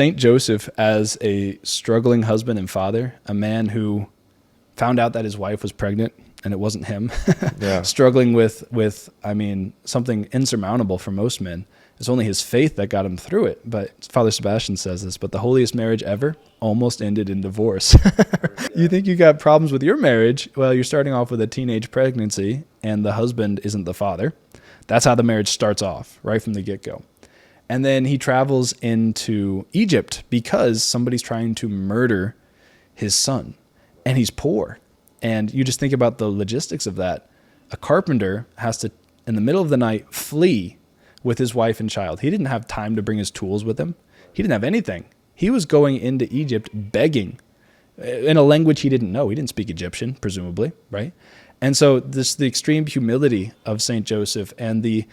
Saint Joseph as a struggling husband and father, a man who found out that his wife was pregnant and it wasn't him, Yeah. struggling with, I mean, something insurmountable for most men. It's only his faith that got him through it. But Father Sebastian says this, but the holiest marriage ever almost ended in divorce. You think you got problems with your marriage? Well, you're starting off with a teenage pregnancy and the husband isn't the father. That's how the marriage starts off, right from the get-go. And then he travels into Egypt because somebody's trying to murder his son, and he's poor. And you just think about the logistics of that. A carpenter has to, in the middle of the night, flee with his wife and child. He didn't have time to bring his tools with him. He didn't have anything. He was going into Egypt begging in a language he didn't know. He didn't speak Egyptian, presumably, right? And so the extreme humility of St. Joseph and the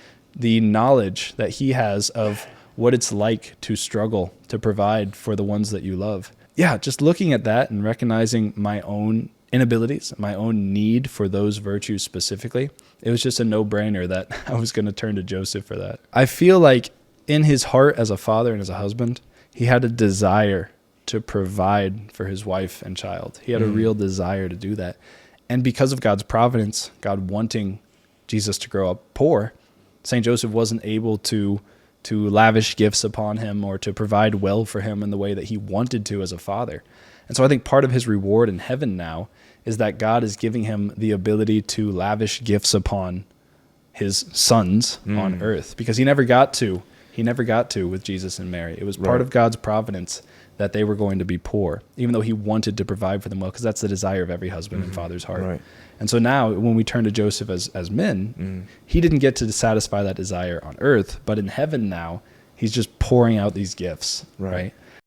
knowledge that he has of what it's like to struggle to provide for the ones that you love. Yeah, just looking at that and recognizing my own inabilities, my own need for those virtues specifically, it was just a no-brainer that I was going to turn to Joseph for that. I feel like in his heart as a father and as a husband, he had a desire to provide for his wife and child. He had a real desire to do that. And because of God's providence, God wanting Jesus to grow up poor, St. Joseph wasn't able to lavish gifts upon him or to provide well for him in the way that he wanted to as a father. And so I think part of his reward in heaven now is that God is giving him the ability to lavish gifts upon his sons on earth, because he never got to with Jesus and Mary. It was part of God's providence that they were going to be poor, even though he wanted to provide for them well, because that's the desire of every husband and father's heart. Right. And so now when we turn to Joseph as men, he didn't get to satisfy that desire on earth, but in heaven now, he's just pouring out these gifts, right?